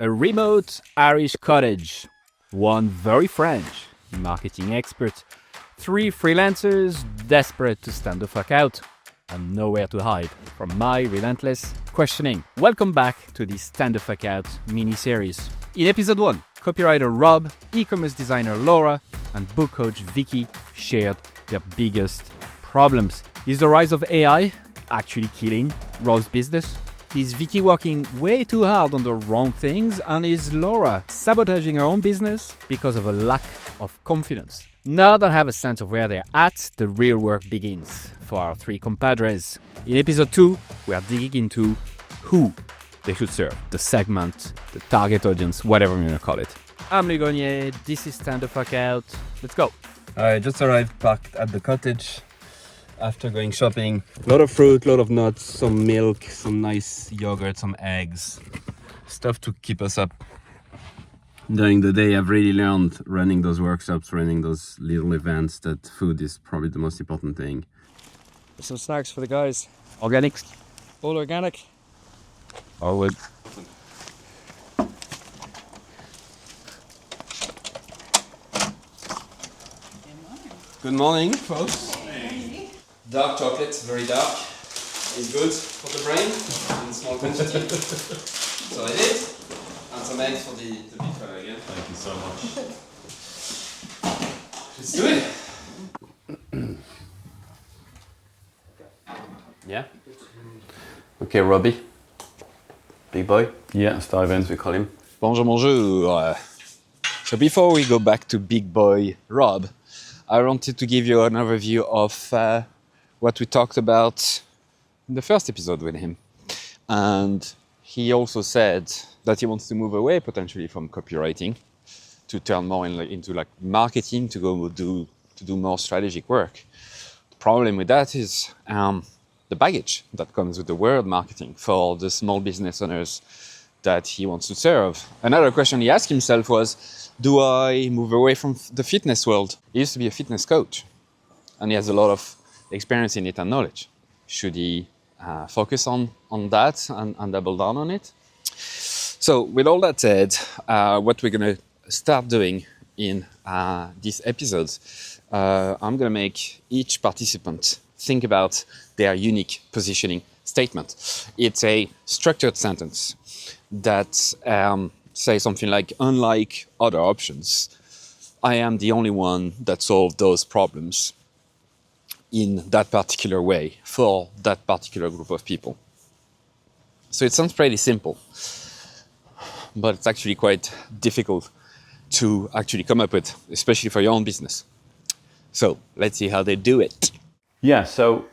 A remote Irish cottage, one very French marketing expert, three freelancers desperate to stand the fuck out, and nowhere to hide from my relentless questioning. Welcome back to this Stand the Fuck Out mini-series. In episode 1, copywriter Rob, e-commerce designer Laura, and book coach Vicky shared their biggest problems. Is the rise of AI actually killing Rob's business? Is Vicky working way too hard on the wrong things? And is Laura sabotaging her own business because of a lack of confidence? Now that I have a sense of where they're at, the real work begins for our three compadres. In episode 2, we are digging into who they should serve, the segment, the target audience, whatever you want to call it. I'm Louis Gagnier, this is Stand the Fuck Out. Let's go. I just arrived back at the cottage after going shopping. A lot of fruit, a lot of nuts, some milk, some nice yogurt, some eggs. Stuff to keep us up during the day. I've really learned running those workshops, running those little events, that food is probably the most important thing. Some snacks for the guys. Organics. All organic. Always. Good morning, folks. Dark chocolate, very dark, is good for the brain in small quantity. So I did. And some eggs for the big fella again. Thank you so much. Let's do it. Yeah? Okay, Robbie. Big boy. Yeah, let's dive in. We call him. Bonjour, bonjour. So before we go back to big boy Rob, I wanted to give you an overview of what we talked about in the first episode with him. And he also said that he wants to move away potentially from copywriting to turn more into like marketing, to go do more strategic work. The problem with that is the baggage that comes with the word marketing for the small business owners that he wants to serve. Another question he asked himself was, do I move away from the fitness world? He used to be a fitness coach and he has a lot of experience in it and knowledge. Should he focus on that and double down on it? So with all that said, what we're going to start doing in these episodes, I'm going to make each participant think about their unique positioning statement. It's a structured sentence that says something like, unlike other options, I am the only one that solved those problems in that particular way for that particular group of people. So it sounds pretty simple, but it's actually quite difficult to actually come up with, especially for your own business. So let's see how they do it. Yeah, so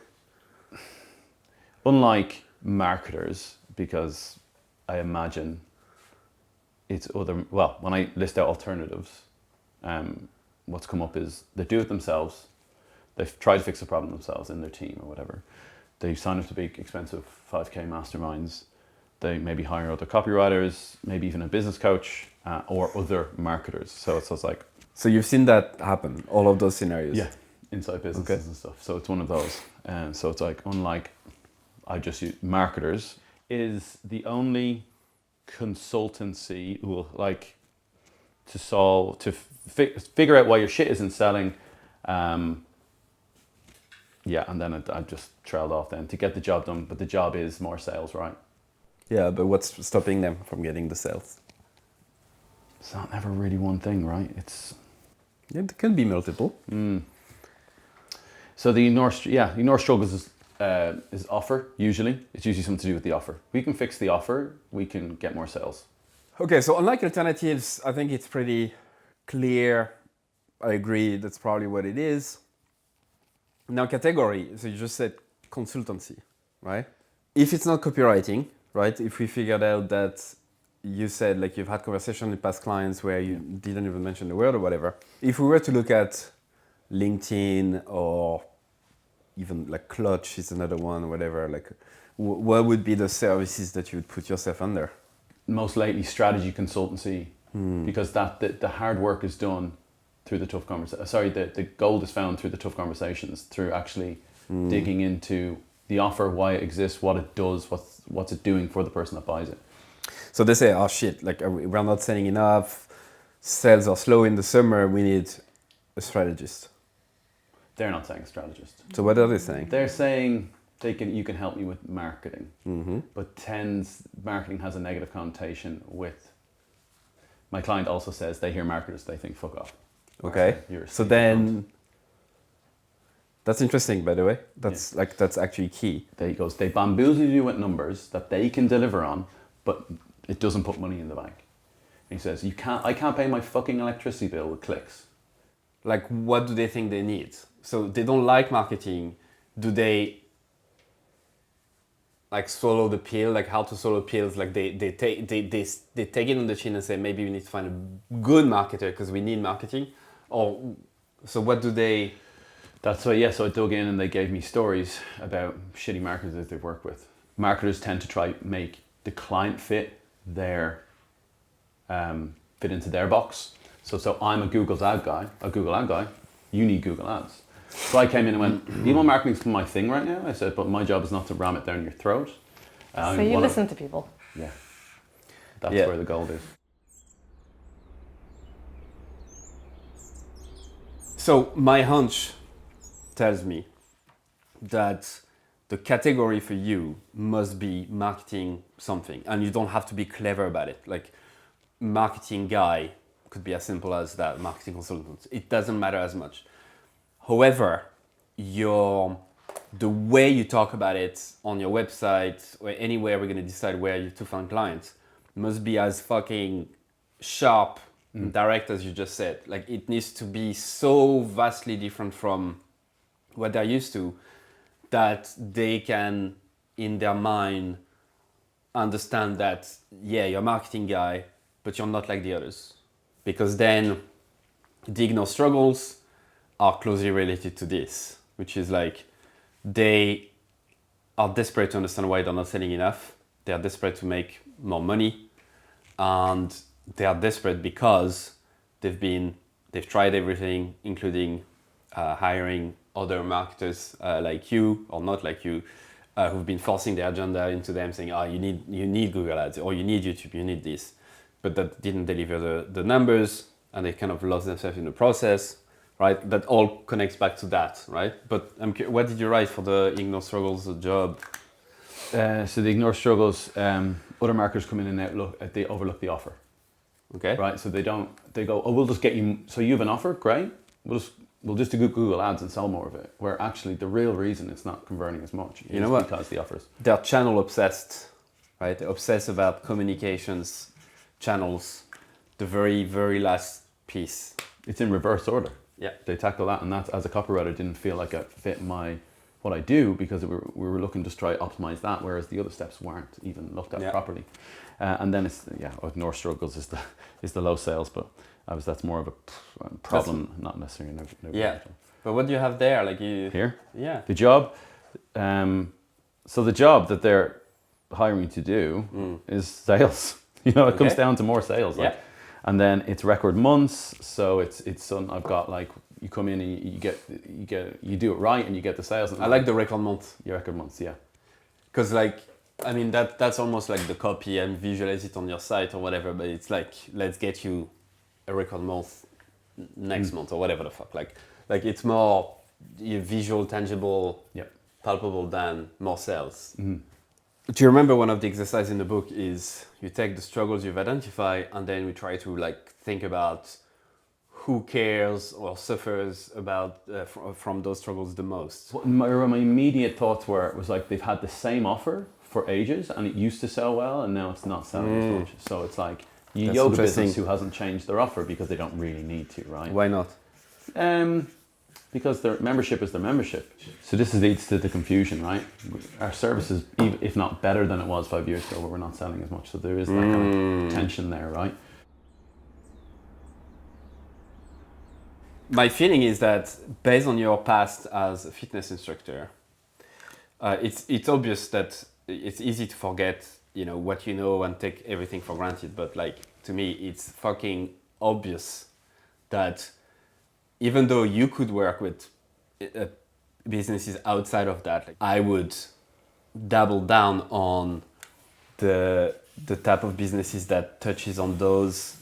unlike marketers, because I imagine it's other, well, when I list out alternatives, what's come up is they do it themselves. They've tried to fix the problem themselves in their team or whatever. They sign up to big, expensive 5K masterminds. They maybe hire other copywriters, maybe even a business coach or other marketers. So it's like... So you've seen that happen, all of those scenarios? Yeah, inside businesses and stuff. So it's one of those. So it's like, unlike I just use marketers, is the only consultancy who will like to solve, to figure out why your shit isn't selling. Yeah, and then I just trailed off then to get the job done. But the job is more sales, right? Yeah, but what's stopping them from getting the sales? It's not never really one thing, right? It can be multiple. So the North struggles is offer, usually. It's usually something to do with the offer. We can fix the offer, we can get more sales. Okay, so unlike alternatives, I think it's pretty clear. I agree, that's probably what it is. Now category, so you just said consultancy, right? If it's not copywriting, right? If we figured out that you said like you've had conversation with past clients where you didn't even mention the word or whatever. If we were to look at LinkedIn or even like Cottage is another one or whatever, like what would be the services that you would put yourself under? Most lately strategy consultancy, because the hard work is done through the tough conversations. Sorry, the gold is found through the tough conversations, through actually digging into the offer, why it exists, what it does, what's it doing for the person that buys it. So they say, oh shit, like we're not selling enough, sales are slow in the summer, we need a strategist. They're not saying strategist. So what are they saying? They're saying you can help me with marketing, Mm-hmm. but marketing has a negative connotation with. My client also says they hear marketers, they think fuck off. Okay. So then, that's interesting, by the way. That's actually key. There he goes. They bamboozle you with numbers that they can deliver on, but it doesn't put money in the bank. And he says, I can't pay my fucking electricity bill with clicks. Like, what do they think they need? So they don't like marketing. Do they like swallow the pill? Like how to swallow pills? Like they take it on the chin and say maybe we need to find a good marketer because we need marketing. Or so what do they? That's why, yeah, so I dug in and they gave me stories about shitty marketers that they've worked with. Marketers tend to try make the client fit into their box. So I'm a Google ad guy, you need Google ads. So I came in and went, email marketing's my thing right now. I said, but my job is not to ram it down your throat. So you listen to people. Yeah. That's Yeah. where the gold is. So my hunch tells me that the category for you must be marketing something, and you don't have to be clever about it. Like marketing guy could be as simple as that, marketing consultant. It doesn't matter as much. However, the way you talk about it on your website or anywhere we're going to decide where you to find clients must be as fucking sharp and direct as you just said. Like it needs to be so vastly different from what they're used to that they can, in their mind, understand that, yeah, you're a marketing guy, but you're not like the others. Because then the ignore struggles are closely related to this, which is like they are desperate to understand why they're not selling enough. They are desperate to make more money, and they are desperate because they've tried everything, including hiring other marketers like you or not like you, who've been forcing their agenda into them, saying, "Oh, you need Google Ads, or you need YouTube, you need this," but that didn't deliver the numbers, and they kind of lost themselves in the process. Right, that all connects back to that, right? But what did you write for the Ignore Struggles job? So the ignore struggles, other marketers come in and they overlook the offer. Okay. Right, so they go, oh, we'll just get you, so you have an offer, great. We'll just do Google Ads and sell more of it. Where actually the real reason it's not converting as much is because the offers. They're channel obsessed, right? They obsess about communications, channels, the very, very last piece. It's in reverse order. Yeah. They tackle that, and that as a copywriter didn't feel like it fit what I do because we were looking to try optimize that, whereas the other steps weren't even looked at properly. And then ignore struggles is the low sales, but that's more of a problem, not necessarily no Yeah. But what do you have there? Like you here? Yeah. The job. So the job that they're hiring me to do is sales. It comes down to more sales. Like, and then it's record months, so it's I've got like you come in and you do it right and you get the sales. I like the record month. Your record months, yeah. Because that's almost like the copy and visualize it on your site or whatever. But it's like let's get you a record month next month or whatever the fuck. Like it's more visual, tangible, palpable than more sales. Mm-hmm. Do you remember one of the exercises in the book is you take the struggles you've identified and then we try to like think about who cares or suffers about from those struggles the most? My immediate thoughts was like they've had the same offer for ages and it used to sell well and now it's not selling as much. So it's like you yoga business who hasn't changed their offer because they don't really need to, right? Why not? Because their membership is their membership. So this leads to the confusion, right? Our service is, if not better than it was 5 years ago, but we're not selling as much. So there is that kind of tension there, right? My feeling is that based on your past as a fitness instructor, it's obvious that it's easy to forget, what you know and take everything for granted. But like to me, it's fucking obvious that even though you could work with businesses outside of that, I would double down on the the type of businesses that touches on those,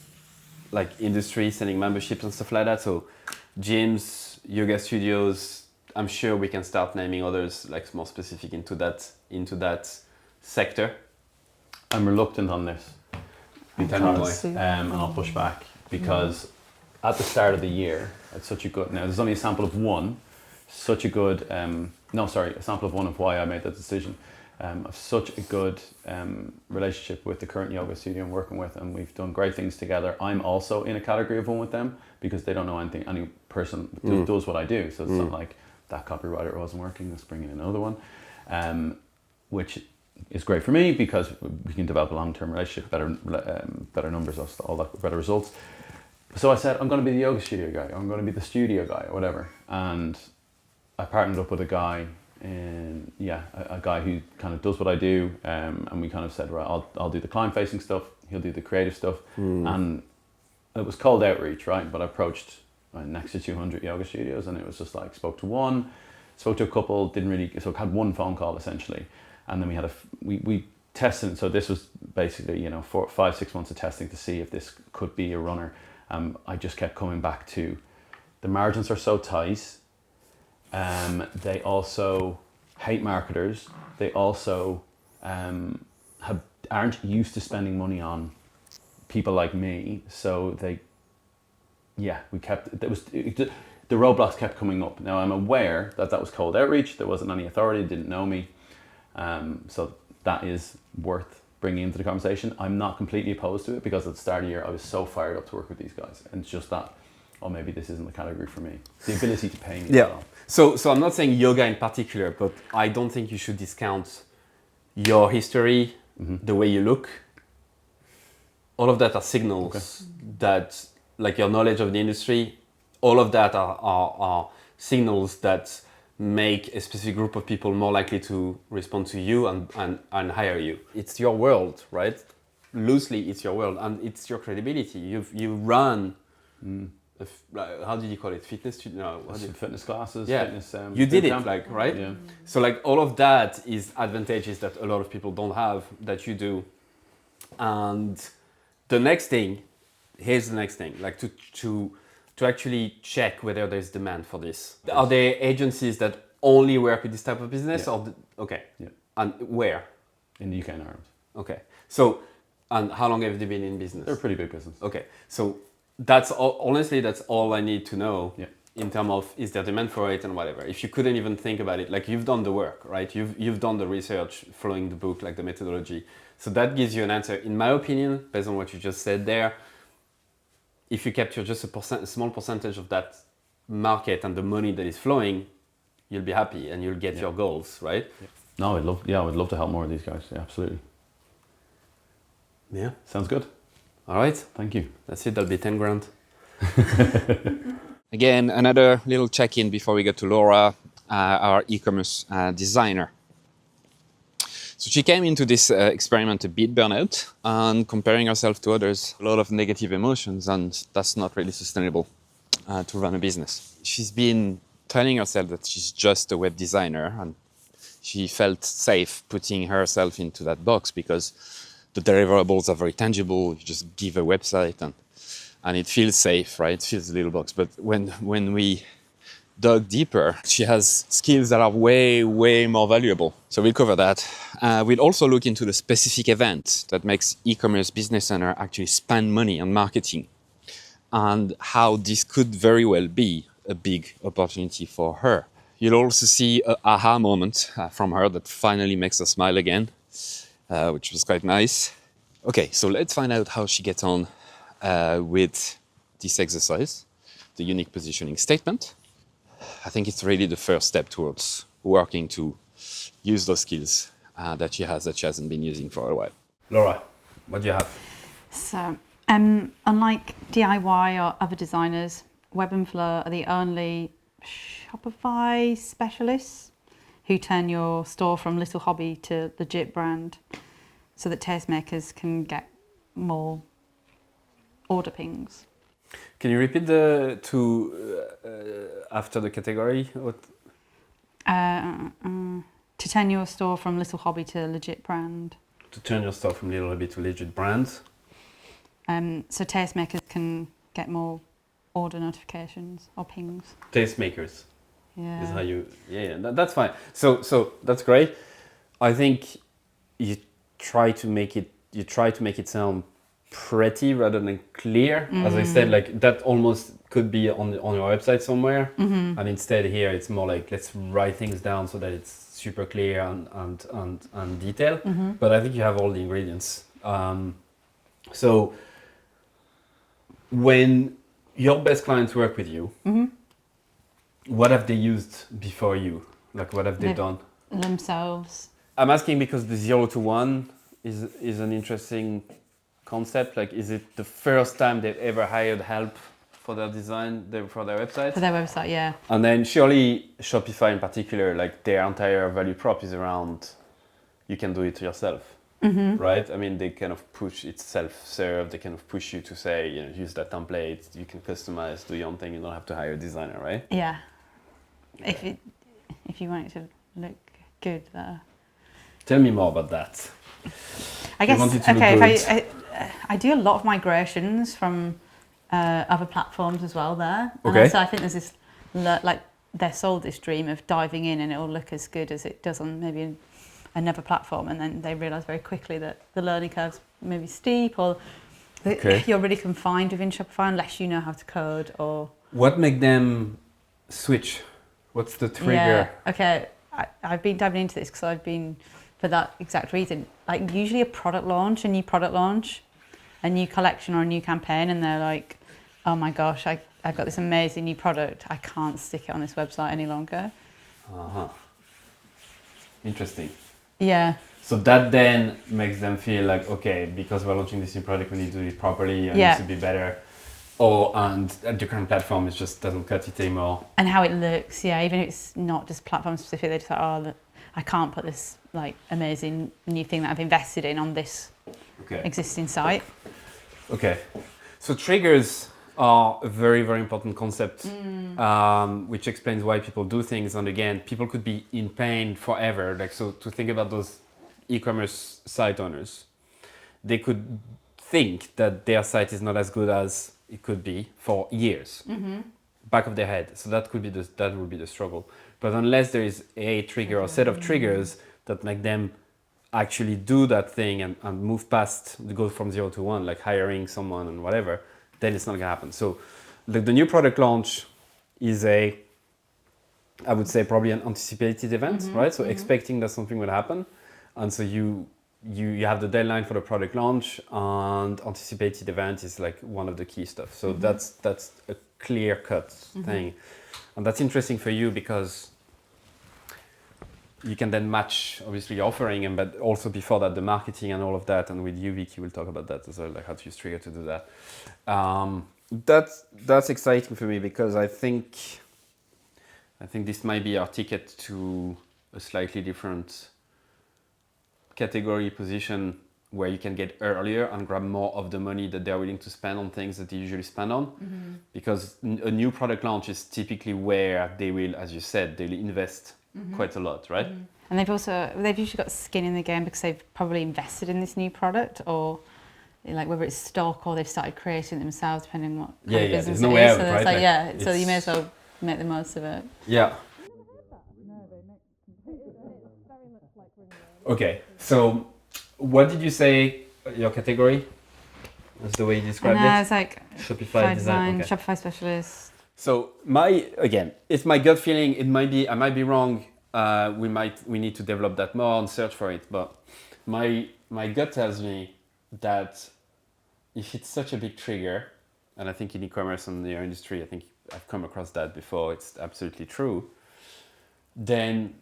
like industry, selling memberships and stuff like that. So gyms, yoga studios, I'm sure we can start naming others like more specific into that sector. I'm reluctant on this because, and I'll push back because at the start of the year, it's such a good. Now there's only a sample of one, such a good. A sample of one of why I made that decision. I've such a good relationship with the current yoga studio I'm working with, and we've done great things together. I'm also in a category of one with them because they don't know anything. Any person does what I do, so it's not like that copywriter wasn't working. Let's bring in another one, which is great for me because we can develop a long-term relationship, better numbers, all that, better results. So I said I'm going to be the yoga studio guy. I'm going to be the studio guy, or whatever, and I partnered up with a guy. And a guy who kind of does what I do, and we kind of said, right, I'll do the client-facing stuff, he'll do the creative stuff, and it was called outreach, right? But I approached next to 200 yoga studios, and it was just like spoke to a couple, didn't really, so had one phone call essentially, and then we had we tested. So this was basically 5-6 months of testing to see if this could be a runner. I just kept coming back to the margins are so tight. They also hate marketers. They also aren't used to spending money on people like me. So the roadblocks kept coming up. Now I'm aware that was cold outreach. There wasn't any authority, didn't know me. So that is worth bringing into the conversation. I'm not completely opposed to it because at the start of the year I was so fired up to work with these guys, and it's just that. Or maybe this isn't the category for me. The ability to pay me. Yeah. As well. So I'm not saying yoga in particular, but I don't think you should discount your history, the way you look. All of that are signals that, like your knowledge of the industry, all of that are signals that make a specific group of people more likely to respond to you and hire you. It's your world, right? Loosely, it's your world, and it's your credibility. You run. How did you call it? Fitness studio? No, fitness classes. Yeah, fitness, you did it, camp. right? Yeah. So all of that is advantages that a lot of people don't have that you do. And here's the next thing, like to actually check whether there's demand for this. Are there agencies that only work with this type of business? Yeah. Okay. Yeah. And where? In the UK and Ireland. Okay. So, and how long have they been in business? They're a pretty big business. Okay. So that's all, honestly, that's all I need to know in terms of is there demand for it and whatever. If you couldn't even think about it, like you've done the work, right? You've done the research, following the book, like the methodology. So that gives you an answer. In my opinion, based on what you just said there, if you capture just a small percentage of that market and the money that is flowing, you'll be happy and you'll get your goals, right? Yeah. No, I would love to help more of these guys. Yeah, absolutely. Yeah. Sounds good. All right. Thank you. That's it. That'll be 10 grand. Again, another little check-in before we get to Laura, our e-commerce designer. So she came into this experiment a bit burnout and comparing herself to others, a lot of negative emotions, and that's not really sustainable to run a business. She's been telling herself that she's just a web designer, and she felt safe putting herself into that box because the deliverables are very tangible. You just give a website and it feels safe, right? It feels a little box. But when we dug deeper, she has skills that are way, way more valuable. So we'll cover that. We'll also look into the specific event that makes e-commerce business owner actually spend money on marketing and how this could very well be a big opportunity for her. You'll also see an aha moment from her that finally makes her smile again, which was quite nice. Okay, so let's find out how she gets on with this exercise, the unique positioning statement. I think it's really the first step towards working to use those skills that she hasn't been using for a while. Laura, what do you have? So, unlike DIY or other designers, Web and Flow are the only Shopify specialists who turn your store from little hobby to legit brand so that tastemakers can get more order pings. Can you repeat the two after the category? What? To turn your store from little hobby to legit brand. to turn your store from little hobby to legit brands. So tastemakers can get more order notifications or pings. Tastemakers Yeah. is how you. That's fine. So that's great. I think you try to make it sound pretty rather than clear. As I said, like that almost could be on your website somewhere, and instead here it's more like let's write things down so that it's super clear and detailed. But I think you have all the ingredients. So when your best clients work with you, what have they used before you? Like what have they done? Themselves. I'm asking because the 0 to 1 is an interesting concept. Like, is it the first time they've ever hired help for their design, for their website? For their website, yeah. And then surely Shopify in particular, like their entire value prop is around you can do it yourself, right? I mean, they kind of push, it's self-serve. They kind of push you to say, use that template. You can customize, do your own thing. You don't have to hire a designer, right? Yeah. If you want it to look good there. Tell me more about that. I guess, want it to look okay, good. if I do a lot of migrations from other platforms as well there. And Okay. also I think there's this, like, they're sold this dream of diving in and it'll look as good as it does on maybe another platform, and then they realise very quickly that the learning curve's maybe steep, or that you're really confined within Shopify unless you know how to code or... What make them switch? What's the trigger? Yeah, okay. I've been diving into this because I've been, for that exact reason, like usually a new product launch, a new collection or a new campaign, and they're like, oh my gosh, I've got this amazing new product. I can't stick it on this website any longer. Interesting. Yeah. So that then makes them feel like, okay, because we're launching this new product, we need to do it properly, and it needs to be better. And the current platform just doesn't cut it anymore. And how it looks, yeah, even if it's not just platform specific, they're just like, oh, look, I can't put this like amazing new thing that I've invested in on this existing site. Okay. So triggers are a very, very important concept, which explains why people do things. And again, people could be in pain forever. Like, so to think about those e-commerce site owners, they could think that their site is not as good as it could be for years, back of their head. So that would be the struggle. But unless there is a trigger or set of triggers that make them actually do that thing and move past, go from 0 to 1, like hiring someone and whatever, then it's not gonna happen. So the new product launch is I would say probably an anticipated event, right? So expecting that something will happen. And so you have the deadline for the product launch, and anticipated event is like one of the key stuff. So that's a clear cut thing. And that's interesting for you because you can then match obviously your offering, but also before that the marketing and all of that. And with you, Vicky, we'll talk about that as well, like how to use Trigger to do that. That's exciting for me because I think this might be our ticket to a slightly different category position where you can get earlier and grab more of the money that they're willing to spend on things that they usually spend on. Because a new product launch is typically where they will, as you said, they'll invest quite a lot, right? And they've usually got skin in the game because they've probably invested in this new product, or like whether it's stock or they've started creating it themselves, depending on what kind of business there's no it way is. out, So right? it's like, Like, so you may as well make the most of it. Yeah. Okay, so what did you say your category? That's the way you described And it? it's like Shopify design, okay. Shopify specialist. So it's my gut feeling. I might be wrong. We need to develop that more and search for it. But my gut tells me that if it's such a big trigger, and I think in e-commerce and your industry, I think I've come across that before. It's absolutely true. Then,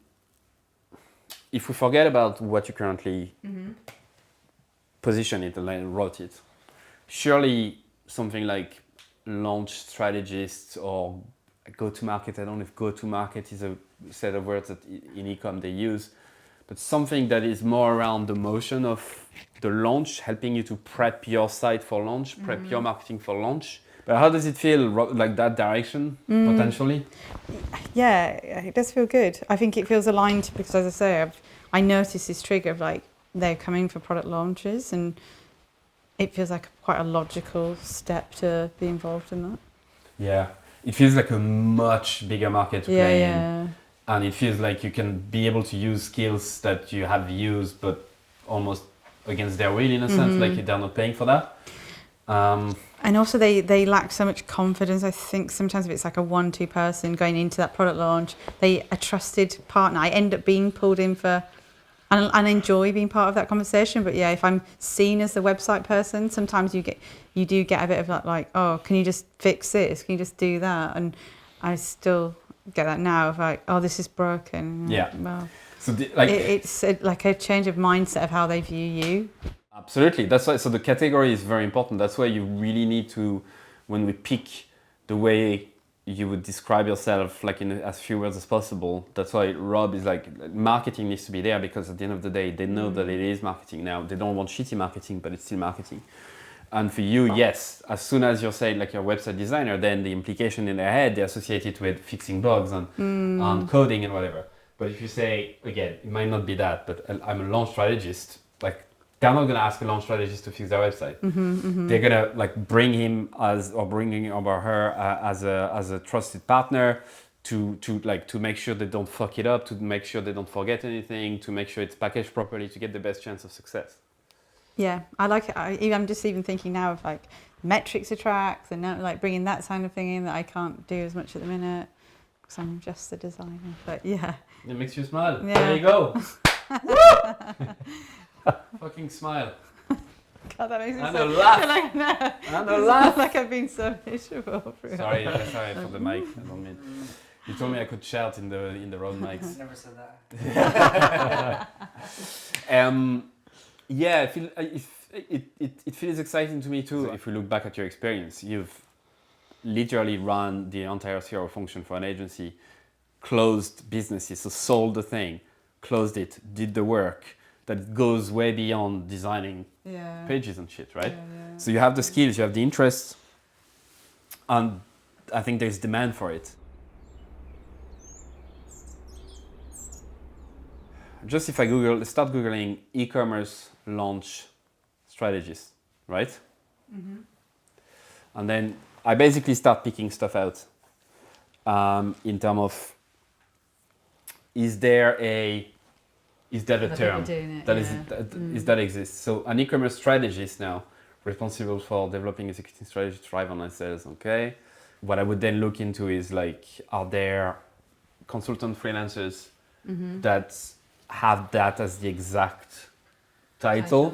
if we forget about what you currently position it and wrote it, surely something like launch strategist or go-to-market, I don't know if go-to-market is a set of words that in e-com they use, but something that is more around the motion of the launch, helping you to prep your site for launch, prep your marketing for launch. But how does it feel, like that direction, potentially? Yeah, it does feel good. I think it feels aligned because, as I say, I noticed this trigger of like, they're coming for product launches, and it feels like quite a logical step to be involved in that. Yeah, it feels like a much bigger market to Yeah, play yeah. in, and it feels like you can be able to use skills that you have used, but almost against their will in a sense, like they're not paying for that. And also they lack so much confidence. I think sometimes if it's like a 1-2 person going into that product launch, a trusted partner. I end up being pulled in for, and enjoy being part of that conversation. But yeah, if I'm seen as the website person, sometimes you do get a bit of that, like, oh, can you just fix this? Can you just do that? And I still get that now of like, oh, this is broken. Yeah. Well, So it's like a change of mindset of how they view you. Absolutely. That's why. So the category is very important. That's why you really need to, when we pick the way you would describe yourself, like in as few words as possible. That's why Rob is like, marketing needs to be there, because at the end of the day, they know that it is marketing now. They don't want shitty marketing, but it's still marketing. And for you, yes, as soon as you're saying like you're a website designer, then the implication in their head, they associate it with fixing bugs and coding and whatever. But if you say, again, it might not be that, but I'm a launch strategist, like, they're not going to ask a launch strategist to fix their website. They're going to like bring him or her as a trusted partner to make sure they don't fuck it up, to make sure they don't forget anything, to make sure it's packaged properly, to get the best chance of success. Yeah, I like it. I'm just even thinking now of like metrics to track, and now like bringing that kind of thing in that I can't do as much at the minute because I'm just a designer. But yeah, It makes you smile. Yeah. There you go. Fucking smile. God, that makes me And so a laugh. feel like, no, And a it's laugh. like I've been so miserable. Sorry for the mic. I don't mean. You told me I could shout in the road mics. Never said that. Yeah, it feels exciting to me too. If we look back at your experience, you've literally run the entire CRO function for an agency, closed businesses, so sold the thing, closed it, did the work that goes way beyond designing Yeah. pages and shit, right? Yeah. So you have the skills, you have the interest, and I think there's demand for it. Just if I start Googling e-commerce launch strategies, right? And then I basically start picking stuff out in terms of, is that a Other term people doing it, that yeah. is that exists? So an e-commerce strategist now responsible for developing executing strategy to drive online sales. Okay, what I would then look into is like, are there consultant freelancers that have that as the exact title?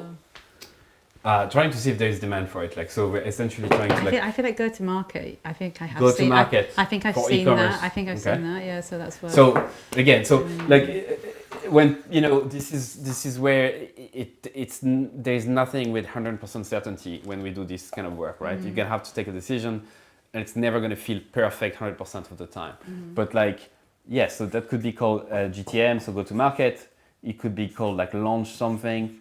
Trying to see if there is demand for it. Like, so we're essentially trying to I feel like go to market. I think I have Go to seen. market I think I've for seen e-commerce. that. I think I've Okay. seen that. Yeah. So that's where. So again, like when this is where there's nothing with 100% certainty when we do this kind of work, right? You're gonna have to take a decision, and it's never gonna feel perfect 100% of the time. But like, yes, so that could be called GTM, so go to market. It could be called like launch something.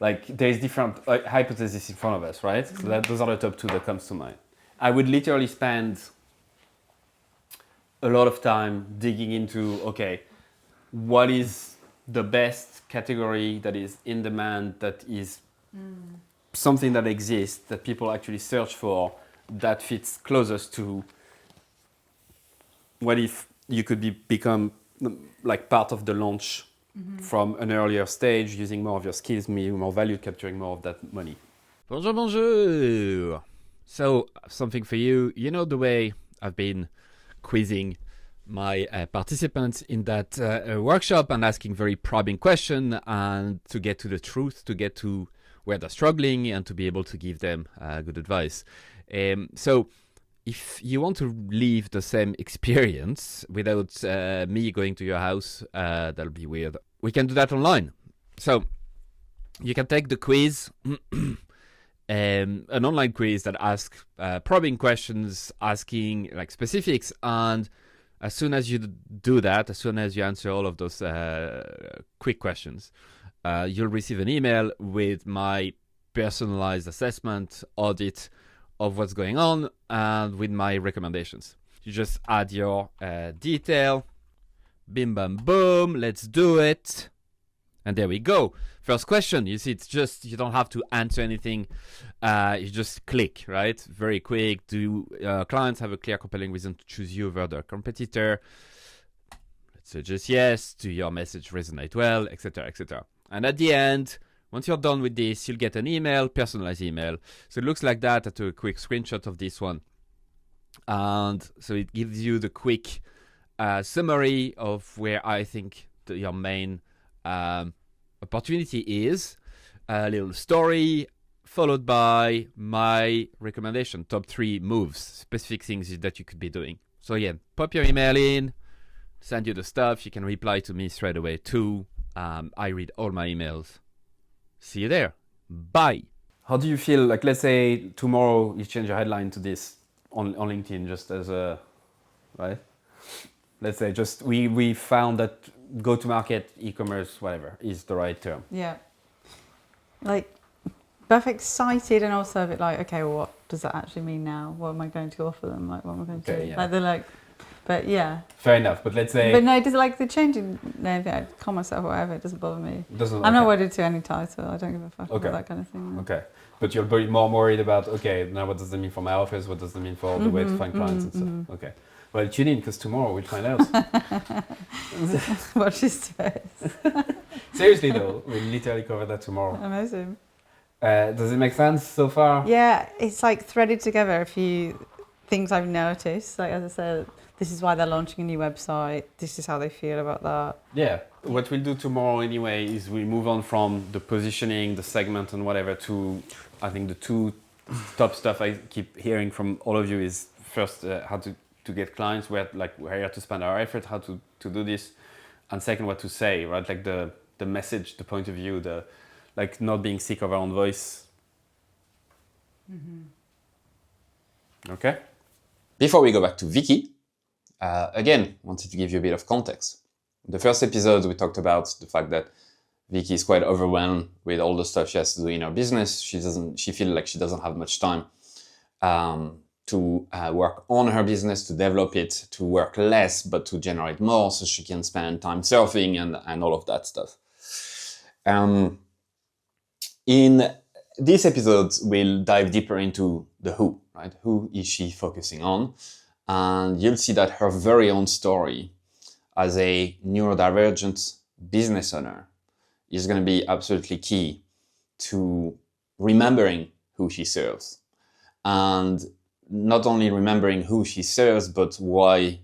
Like there's different hypotheses in front of us, right? So those are the top two that comes to mind. I would literally spend a lot of time digging into, okay, what is the best category that is in demand, that is something that exists, that people actually search for, that fits closest to what if you could become like part of the launch from an earlier stage, using more of your skills, more value, capturing more of that money. Bonjour, bonjour. So, something for you. You know the way I've been quizzing my participants in that workshop and asking very probing questions, and to get to the truth, to get to where they're struggling, and to be able to give them good advice. So, if you want to live the same experience without me going to your house, that'll be weird. We can do that online. So you can take the quiz, an online quiz that asks probing questions, asking like specifics. And as soon as you do that, as soon as you answer all of those quick questions, you'll receive an email with my personalized assessment audit of what's going on, and with my recommendations. You just add your detail, bim bam boom, let's do it. And there we go. First question. You see, it's just, you don't have to answer anything. You just click, right? Very quick. Do clients have a clear, compelling reason to choose you over their competitor? Let's suggest yes. Do your message resonate well, etc., etc. And at the end, once you're done with this, you'll get an email, personalized email. So it looks like that. I took a quick screenshot of this one. And so it gives you the quick summary of where I think your main opportunity is. A little story followed by my recommendation, top 3 moves, specific things that you could be doing. So again, pop your email in, send you the stuff. You can reply to me straight away too. I read all my emails. See you there. Bye. How do you feel? Like, let's say tomorrow you change your headline to this on LinkedIn, just as a, right? Let's say just we found that go-to-market, e-commerce, whatever, is the right term. Yeah. Like, both excited and also a bit like, okay, well, what does that actually mean now? What am I going to offer them? Like, what am I going to do? Yeah. Like, they're like, but yeah. Fair enough, but let's say... But no, does like the changing name, I call myself whatever, it doesn't bother me. Doesn't, I'm not wedded to any title, I don't give a fuck Okay. about that kind of thing. No. Okay, but you're more worried about, okay, now what does that mean for my office? What does it mean for the way to find clients and stuff? Okay. Well, tune in, because tomorrow we'll find out. Watch this space. Seriously though, we'll literally cover that tomorrow. Amazing. Does it make sense so far? Yeah, it's like threaded together a few things I've noticed. Like, as I said, this is why they're launching a new website. This is how they feel about that. Yeah. What we'll do tomorrow anyway is we move on from the positioning, the segment and whatever to, I think the 2 top stuff I keep hearing from all of you is first how to get clients, where to spend our effort, how to do this, and second, what to say, right? Like the message, the point of view, the like not being sick of our own voice. Okay. Before we go back to Vicky, again, wanted to give you a bit of context. In the first episode, we talked about the fact that Vicky is quite overwhelmed with all the stuff she has to do in her business. She feels like she doesn't have much time to work on her business, to develop it, to work less, but to generate more so she can spend time surfing and all of that stuff. In this episode, we'll dive deeper into the who, right? Who is she focusing on? And you'll see that her very own story as a neurodivergent business owner is going to be absolutely key to remembering who she serves. And not only remembering who she serves, but why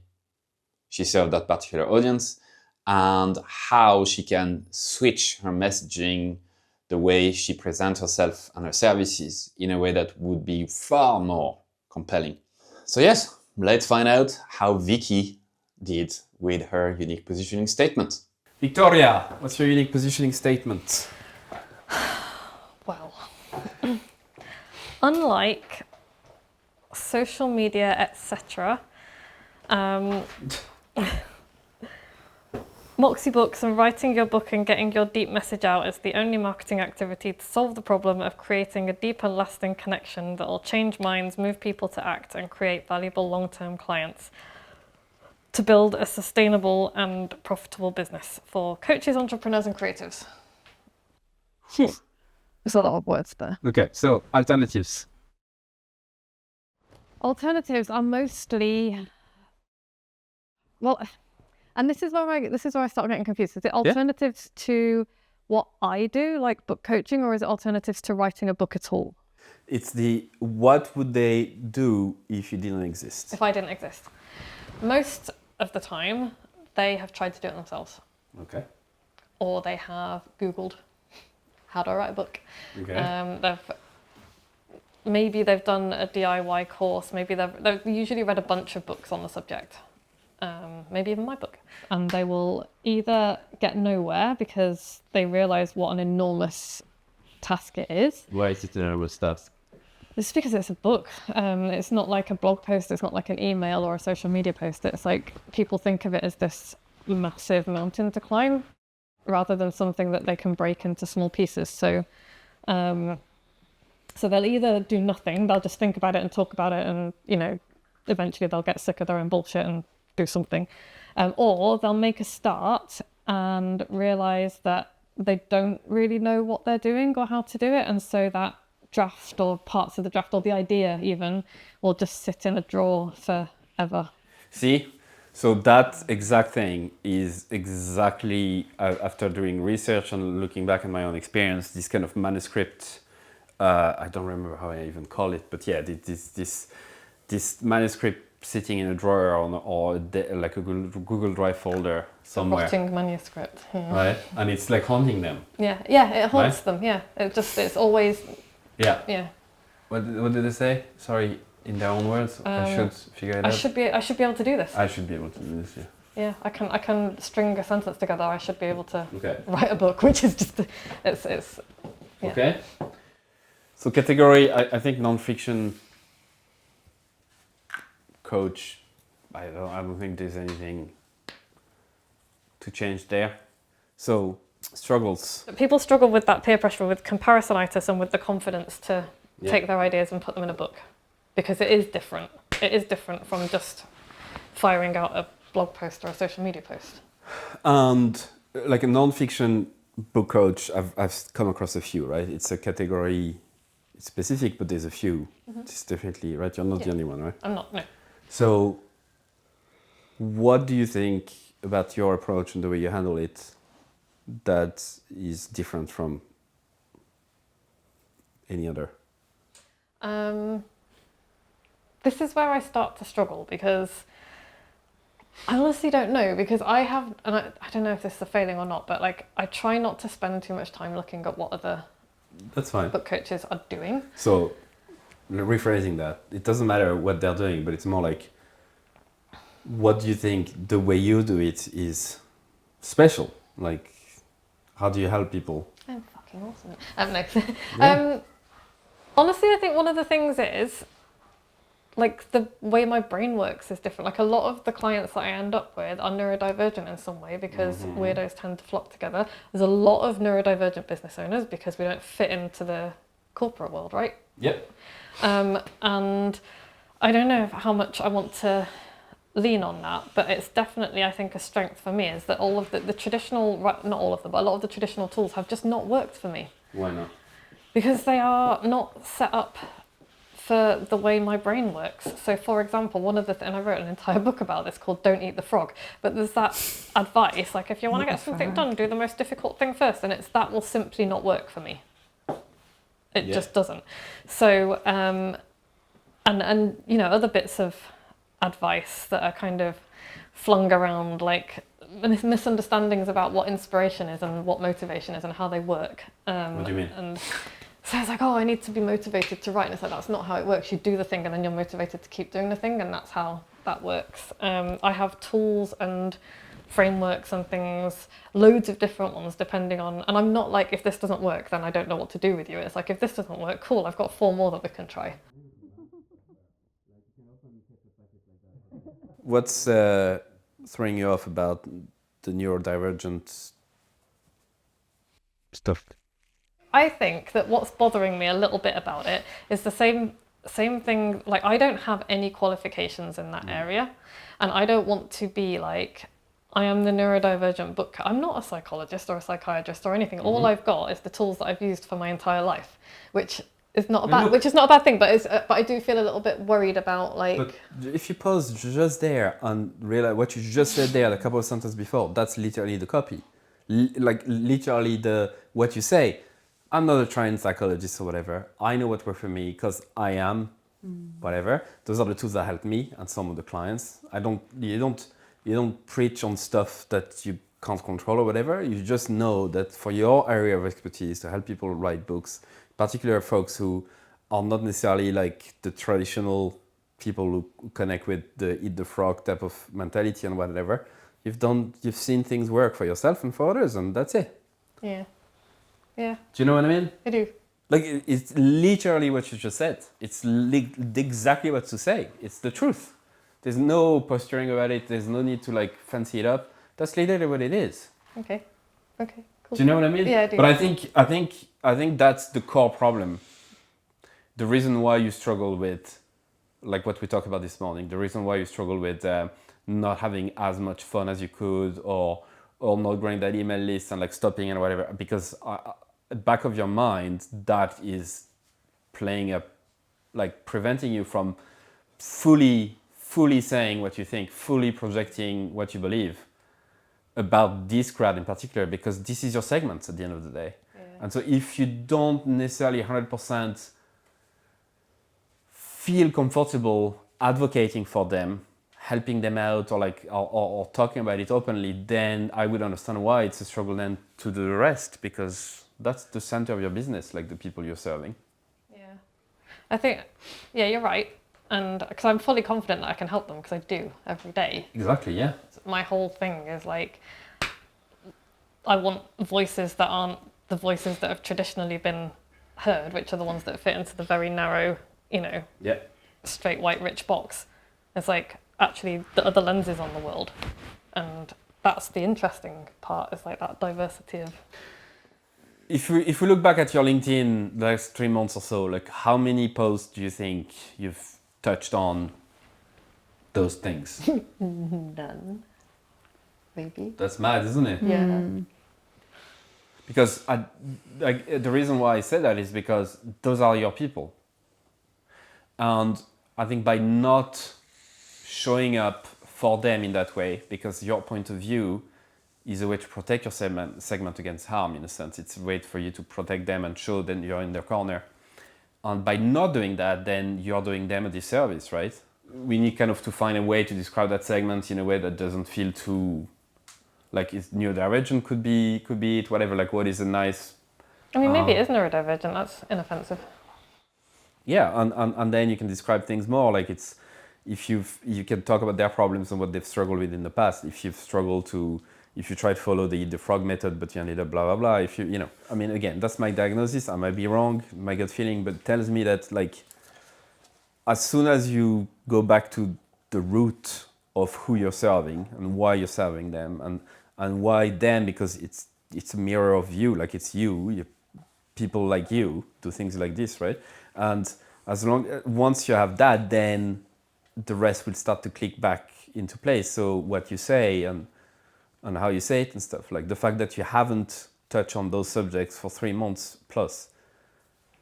she served that particular audience and how she can switch her messaging, the way she presents herself and her services in a way that would be far more compelling. So yes, let's find out how Vicky did with her unique positioning statement. Victoria, what's your unique positioning statement? Well, unlike social media, etc., Moxie Books and writing your book and getting your deep message out is the only marketing activity to solve the problem of creating a deep and lasting connection that will change minds, move people to act, and create valuable long-term clients to build a sustainable and profitable business for coaches, entrepreneurs, and creatives. There's a lot of words there. Okay, so alternatives. Alternatives are mostly, well, and this is where I start getting confused. Is it alternatives to what I do, like book coaching, or is it alternatives to writing a book at all? It's the what would they do if you didn't exist? If I didn't exist. Most of the time, they have tried to do it themselves. Okay. Or they have Googled, how do I write a book? Okay. Maybe they've done a DIY course. Maybe they've usually read a bunch of books on the subject. Maybe even my book. And they will either get nowhere because they realise what an enormous task it is. Why is it an enormous task? It's because it's a book. It's not like a blog post. It's not like an email or a social media post. It's like people think of it as this massive mountain to climb rather than something that they can break into small pieces. So they'll either do nothing, they'll just think about it and talk about it, and eventually they'll get sick of their own bullshit and do something, or they'll make a start and realise that they don't really know what they're doing or how to do it, and so that draft or parts of the draft or the idea even will just sit in a drawer forever. See? So that exact thing is exactly, after doing research and looking back at my own experience, this kind of manuscript, I don't remember how I even call it, but yeah, this manuscript sitting in a drawer like a Google Drive folder somewhere. Rotting manuscript. Yeah. Right? And it's like haunting them. Yeah, it haunts them. Yeah, it's always. Yeah. Yeah. What did they say? Sorry, in their own words. I should figure it out. I should be able to do this. I should be able to do this. Yeah. Yeah, I can string a sentence together. I should be able to Okay. write a book, which is just it's. Yeah. Okay. So category, I think non-fiction coach. I don't think there's anything to change there. So struggles. People struggle with that peer pressure, with comparisonitis, and with the confidence to take their ideas and put them in a book, because it is different. It is different from just firing out a blog post or a social media post. And like a non-fiction book coach, I've come across a few, right? It's a category, it's specific, but there's a few. It's definitely, right? You're not the only one, right? I'm not, no. So what do you think about your approach and the way you handle it that is different from any other? This is where I start to struggle, because I honestly don't know, because I have, and I don't know if this is a failing or not, but like I try not to spend too much time looking at what other That's fine. book coaches are doing. So rephrasing that, it doesn't matter what they're doing, but it's more like, what do you think the way you do it is special? Like, how do you help people? I'm fucking awesome. No. Honestly, I think one of the things is, like, the way my brain works is different. Like, a lot of the clients that I end up with are neurodivergent in some way, because weirdos tend to flock together. There's a lot of neurodivergent business owners because we don't fit into the corporate world, right? Yep. And I don't know how much I want to lean on that, but it's definitely, I think, a strength for me, is that all of the traditional, not all of them, but a lot of the traditional tools have just not worked for me. Why not? Because they are not set up for the way my brain works. So for example, one of the and I wrote an entire book about this called Don't Eat the Frog, but there's that advice, like, if you want to get something done, do the most difficult thing first, and that will simply not work for me. It just doesn't. So and you know, other bits of advice that are kind of flung around, like misunderstandings about what inspiration is and what motivation is and how they work. What do you mean? And so it's like, oh, I need to be motivated to write, and it's like, that's not how it works. You do the thing and then you're motivated to keep doing the thing, and that's how that works. I have tools and frameworks and things, loads of different ones, depending on, and I'm not like, if this doesn't work, then I don't know what to do with you. It's like, if this doesn't work, cool, I've got 4 more that we can try. What's throwing you off about the neurodivergent stuff? I think that what's bothering me a little bit about it is the same thing. Like, I don't have any qualifications in that area, and I don't want to be like, I am the neurodivergent book. I'm not a psychologist or a psychiatrist or anything. All I've got is the tools that I've used for my entire life, which is not a bad thing. But but I do feel a little bit worried about, like. But if you pause just there and realize what you just said there, a couple of sentences before, that's literally the copy. Like literally what you say. I'm not a trained psychologist or whatever. I know what works for me because I am whatever. Those are the tools that help me and some of the clients. You don't preach on stuff that you can't control or whatever. You just know that for your area of expertise to help people write books, particularly folks who are not necessarily like the traditional people who connect with the eat the frog type of mentality and whatever. You've seen things work for yourself and for others, and that's it. Yeah. Yeah. Do you know what I mean? I do. Like, it's literally what you just said. It's exactly what to say. It's the truth. There's no posturing about it. There's no need to like fancy it up. That's literally what it is. Okay. Cool. Do you know what I mean? Yeah, I do. But I think that's the core problem. The reason why you struggle with, like what we talked about this morning, the reason why you struggle with not having as much fun as you could, or or not growing that email list and like stopping and whatever, because back of your mind, that is playing up, like preventing you from fully saying what you think, fully projecting what you believe about this crowd in particular, because this is your segment at the end of the day. Yeah. And so if you don't necessarily 100% feel comfortable advocating for them, helping them out, or like or talking about it openly, then I would understand why it's a struggle then to do the rest, because that's the center of your business, like the people you're serving. Yeah, I think, yeah, you're right. And because I'm fully confident that I can help them, because I do every day. Exactly, yeah. My whole thing is like, I want voices that aren't the voices that have traditionally been heard, which are the ones that fit into the very narrow, Yeah. straight white rich box. It's like actually the other lenses on the world, and that's the interesting part, is like that diversity of. If we look back at your LinkedIn the last 3 months or so, like how many posts do you think you've touched on those things? None. Maybe. That's mad, isn't it? Yeah. Because the reason why I said that is because those are your people. And I think by not showing up for them in that way, because your point of view is a way to protect your segment against harm, in a sense. It's a way for you to protect them and show that you're in their corner. And by not doing that, then you're doing them a disservice, right? We need kind of to find a way to describe that segment in a way that doesn't feel too, like it's neurodivergent, could be it, whatever, like what is a nice... I mean, maybe it is neurodivergent, that's inoffensive. Yeah, and then you can describe things more, like it's, you can talk about their problems and what they've struggled with in the past. If you try to follow the frog method, but you ended up blah, blah, blah. If I mean, again, that's my diagnosis. I might be wrong, my gut feeling, but it tells me that like, as soon as you go back to the root of who you're serving and why you're serving them and why them, because it's a mirror of you, like it's you, people like you do things like this, right? And once you have that, then the rest will start to click back into place. So what you say and how you say it and stuff, like the fact that you haven't touched on those subjects for 3 months plus,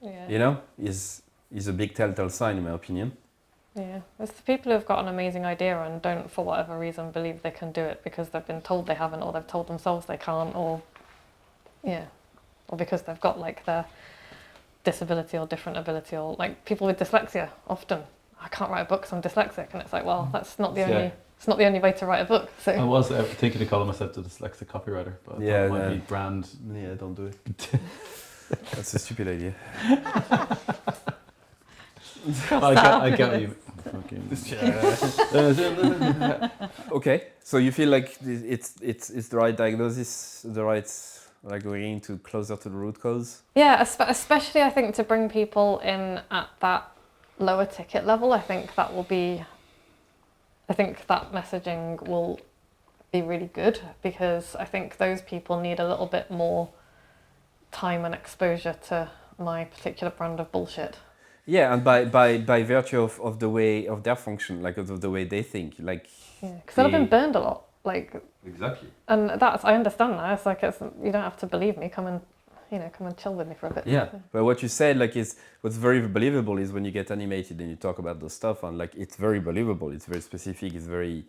is a big telltale sign, in my opinion. Yeah, it's the people who've got an amazing idea and don't, for whatever reason, believe they can do it because they've been told they haven't, or they've told themselves they can't, or because they've got like their disability or different ability, or like people with dyslexia often. I can't write a book because I'm dyslexic, and it's like, well, that's not the only. It's not the only way to write a book. So I was thinking of calling myself the dyslexic copywriter, but I thought it might be brand. Yeah, don't do it. That's a stupid idea. I get you. Okay, so you feel like it's the right diagnosis, the right, like going into closer to the root cause? Yeah, especially I think to bring people in at that lower ticket level, I think that messaging will be really good, because I think those people need a little bit more time and exposure to my particular brand of bullshit. Yeah, and by virtue of the way of their function, like of the way they think, like. Yeah, because I've been burned a lot, like. Exactly. And I understand that. It's like you don't have to believe me. Come and chill with me for a bit. Yeah, but what you said, like, is what's very believable is when you get animated and you talk about those stuff, and like it's very believable. It's very specific. It's very,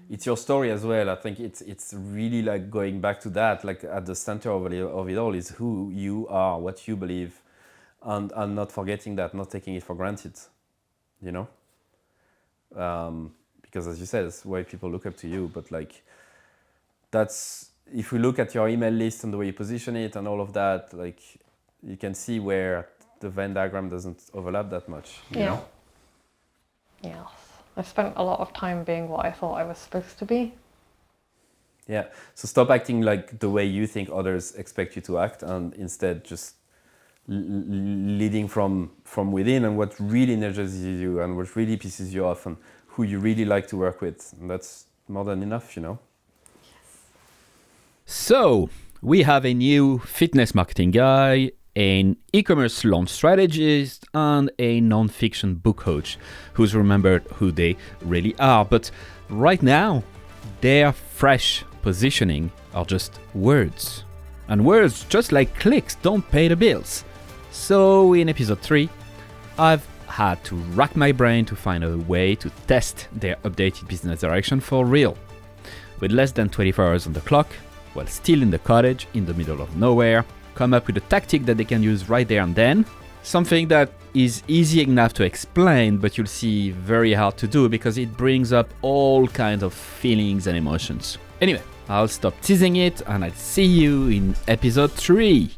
it's your story as well. I think it's really like going back to that, like at the center of it all is who you are, what you believe, and not forgetting that, not taking it for granted, because as you said, that's why people look up to you. But like, that's. If we look at your email list and the way you position it and all of that, like you can see where the Venn diagram doesn't overlap that much. You know? Yes. I've spent a lot of time being what I thought I was supposed to be. Yeah. So stop acting like the way you think others expect you to act, and instead just leading from within and what really energizes you and what really pisses you off and who you really like to work with. And that's more than enough, So, we have a new fitness marketing guy, an e-commerce launch strategist, and a non-fiction book coach who's remembered who they really are. But right now, they are fresh positioning are just words. And words, just like clicks, don't pay the bills. So in episode 3, I've had to rack my brain to find a way to test their updated business direction for real. With less than 24 hours on the clock, while still in the cottage in the middle of nowhere, come up with a tactic that they can use right there and then. Something that is easy enough to explain, but you'll see very hard to do because it brings up all kinds of feelings and emotions. Anyway, I'll stop teasing it and I'll see you in episode 3.